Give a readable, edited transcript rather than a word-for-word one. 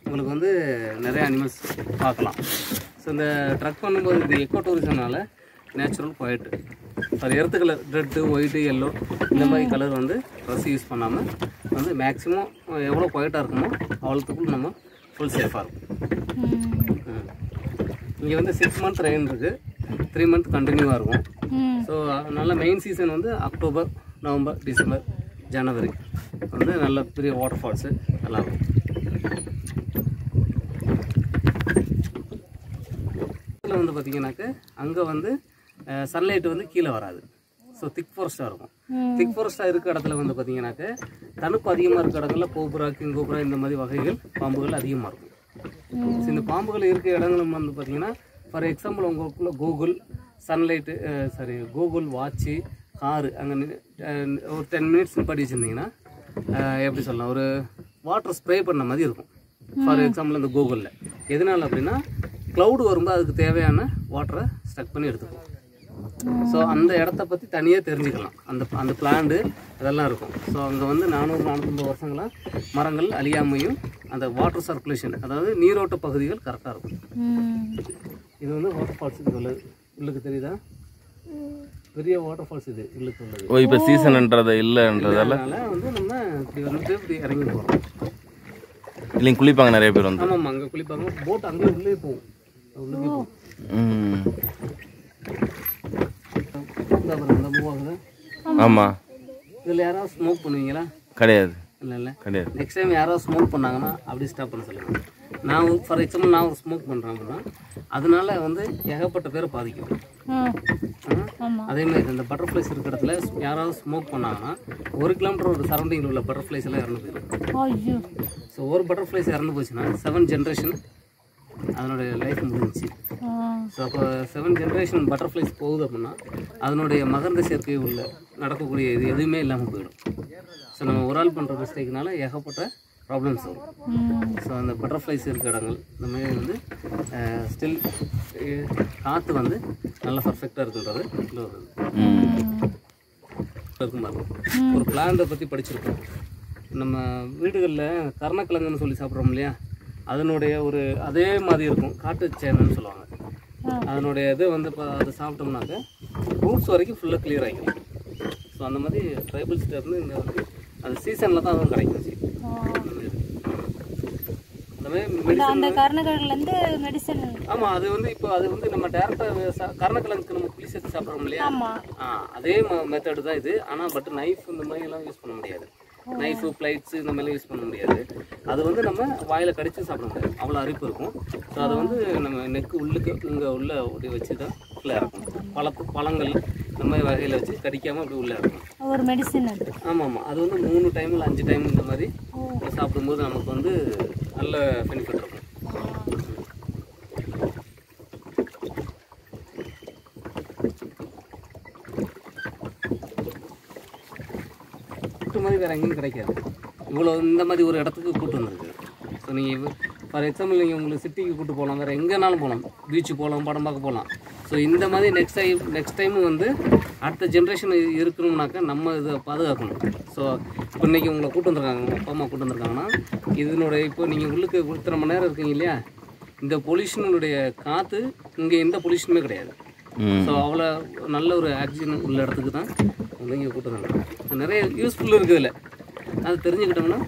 உங்களுக்கு வந்து நிறைய அனிமல்ஸ் பார்க்கலாம். ஸோ இந்த ட்ரக் பண்ணும்போது இது எக்கோ டூரிசம்னால நேச்சுரல் குவைட் அது earth colour red white yellow இந்த மாதிரி கலர் வந்து ட்ரெஸ் யூஸ் பண்ணாமல் வந்து மேக்ஸிமம் எவ்வளோ குவைட்டாக இருக்குமோ அவ்வளோத்துக்குள்ள நம்ம ஃபுல் சேஃபாக இருக்கும். இங்கே வந்து 6 மந்த் ரெயின் இருக்குது, 3 மந்த் கண்டினியூவாக இருக்கும். ஸோ நல்ல மெயின் சீசன் வந்து அக்டோபர், நவம்பர், டிசம்பர், ஜனவரி வந்து நல்ல பெரிய வாட்டர் ஃபால்ஸு நல்லாயிருக்கும். இதில் வந்து பார்த்திங்கனாக்க அங்கே வந்து சன்லைட் வந்து கீழே வராது. ஸோ திக் ஃபாரஸ்ட்டாக இருக்கும். திக் ஃபாரஸ்ட்டாக இருக்க இடத்துல வந்து பார்த்திங்கனாக்க தணுப்பு அதிகமாக இருக்க இடங்களில் கோபுரா, கிங்கோபுரா இந்த மாதிரி வகைகள் பாம்புகள் அதிகமாக இருக்கும். ஸோ இந்த பாம்புகள் இருக்க இடங்களும் வந்து பார்த்திங்கன்னா ஃபார் எக்ஸாம்பிள் உங்களுக்குள்ள Google sunlight Google watch car அங்கே ஒரு 10 மினிட்ஸ் நிப்பாட்டி வச்சுருந்தீங்கன்னா எப்படி சொல்லலாம், ஒரு வாட்டர் ஸ்ப்ரே பண்ண மாதிரி இருக்கும். ஃபார் எக்ஸாம்பிள் இந்த கூகுளில் எதனால் அப்படின்னா க்ளவுடு வரும்போது அதுக்கு தேவையான வாட்டரை ஸ்டக் பண்ணி எடுத்துக்கும். ஸோ அந்த இடத்த பற்றி தனியாக தெரிஞ்சுக்கலாம். அந்த பிளான்டு அதெல்லாம் இருக்கும். ஸோ அங்கே வந்து 400-450 வருஷங்களாக மரங்கள் அழியாமையும் அந்த வாட்டர் சர்க்குலேஷன் அதாவது நீரோட்ட பகுதிகள் கரெக்டாக இருக்கும். இது வந்து வாட்டர் ஃபால்ஸ் உள்ளுக்கு தெரியுதா, பெரிய வாட்டர் ஃபால்ஸ் இது உள்ளுக்கு உள்ளது. ஓ இப்போ சீசன்ன்றது இல்லைன்றதால வந்து நம்ம இப்படி வந்துட்டு இப்படி இறங்கி போகிறோம். இல்லைங்க குளிப்பாங்க நிறைய பேர் வந்து. ஆமாம் அங்கே குளிப்பாங்க. போட் அங்கேயே உள்ளே போகும், உள்ளே போகும். ஆமாம் இதில் யாராவது ஸ்மோக் பண்ணுவீங்களா? கிடையாது. இல்லை கிடையாது. நெக்ஸ்ட் டைம் யாராவது ஸ்மோக் பண்ணாங்கன்னா அப்படி ஸ்டாப் பண்ண சொல்லுங்கள். நான் ஃபார் எக்ஸாம்பிள் நான் ஒரு ஸ்மோக் பண்ணுறேன் அப்படின்னா அதனால வந்து ஏகப்பட்ட பேரை பாதிக்கும். அதேமாதிரி இந்த பட்டர்ஃப்ளைஸ் இருக்கிற இடத்துல யாராவது ஸ்மோக் பண்ணாங்கன்னா 1 கிலோமீட்டர் ஒரு சரௌண்டிங்கில் உள்ள பட்டர்ஃப்ளைஸ் எல்லாம் இறந்து போயிடும். ஸோ ஒரு பட்டர்ஃப்ளைஸ் இறந்து போச்சுன்னா 7 ஜென்ரேஷன் அதனுடைய லைஃப் முடிஞ்சிச்சு. ஸோ அப்போ 7 ஜென்ரேஷன் பட்டர்ஃப்ளைஸ் போகுது அப்படின்னா அதனுடைய மகரந்த சேர்க்கை உள்ள நடக்கக்கூடிய இது எதுவுமே இல்லாமல் போயிடும். ஸோ நம்ம ஒரு ஆள் பண்ணுற மிஸ்டேக்னால ஏகப்பட்ட ப்ராப்ளம்ஸ் வரும். ஸோ அந்த பட்டர்ஃப்ளைஸ் இருக்க இடங்கள் இந்த மாதிரி வந்து ஸ்டில் காற்று வந்து நல்லா பர்ஃபெக்டாக இருக்குன்றது இல்லை இருக்குமா. ஒரு பிளான்ட்டை பற்றி படிச்சிருக்கோம். நம்ம வீடுகளில் கருணக்கிழங்குன்னு சொல்லி சாப்பிட்றோம் இல்லையா, அதனுடைய ஒரு அதே மாதிரி இருக்கும் காட்டு சேனல்னு சொல்லுவாங்க. அதனுடைய இது வந்து இப்போ அதை சாப்பிட்டோம்னாக்க ரூட்ஸ் வரைக்கும் ஃபுல்லாக கிளியர் ஆகிடும். ஸோ அந்த மாதிரி ட்ரைபல்ஸ்லேருந்து இங்கே வந்து அந்த சீசனில் தான் அதுவும் கிடைக்கும். ஆமாம் அது வந்து இப்போ அது வந்து நம்ம டேரெக்டாக கருணக்கிழங்குக்கு நம்ம புளி சேர்த்து சாப்பிட்றோம் இல்லையா, அதே மெத்தடு தான் இது. ஆனால் பட் நைஃப் இந்த மாதிரி எல்லாம் யூஸ் பண்ண முடியாது. நைஃபு பிளைட்ஸு இந்த மாதிரிலாம் யூஸ் பண்ண முடியாது. அது வந்து நம்ம வாயில் கடிச்சு சாப்பிட முடியாது, அவ்வளோ அரிப்பு இருக்கும். ஸோ அதை வந்து நம்ம நெக்கு உள்ளுக்கு இங்கே உள்ள அப்படி வச்சு தான் உள்ளே இறக்கும். பழங்கள் இந்த மாதிரி வகையில் வச்சு கடிக்காமல் அப்படி உள்ளே இறக்கும். ஒரு மெடிசன் அது. ஆமாம் அது வந்து 3 டைம் இல்லை 5 டைம் இந்த மாதிரி சாப்பிடும்போது நமக்கு வந்து நல்ல பெனிஃபிட் இருக்கும். மாதிரி வேறு எங்கேயும் கிடைக்காது. இவ்வளோ இந்த மாதிரி ஒரு இடத்துக்கு கூட்டு வந்துருக்கு. ஸோ நீங்கள் ஃபார் எக்ஸாம்பிள் நீங்கள் உங்களுக்கு சிட்டிக்கு கூட்டு போகலாம், வேறு எங்கேனாலும் போகலாம், பீச்சு போகலாம், படம் பார்க்க போகலாம். ஸோ இந்த மாதிரி நெக்ஸ்ட் டைமு வந்து அடுத்த ஜென்ரேஷன் இருக்கணும்னாக்கா நம்ம இதை பாதுகாக்கணும். ஸோ இப்போ இன்றைக்கி உங்களை கூட்டு வந்துருக்காங்க, உங்கள் அப்பா அம்மா கூட்டு வந்துருக்காங்கன்னா இதனுடைய இப்போ நீங்கள் உள்ளுக்கு இத்தனை மணி நேரம் இருக்கீங்க இல்லையா, இந்த பொல்யூஷனுடைய காற்று இங்கே எந்த பொல்யூஷனுமே கிடையாது. ஸோ அவ்வளோ நல்ல ஒரு ஆக்சிஜன் உள்ள இடத்துக்கு தான் இங்கே கூட்டு வந்துருக்காங்க. நிறைய யூஸ்ஃபுல் இருக்குது. இல்லை அது தெரிஞ்சுக்கிட்டோம்னா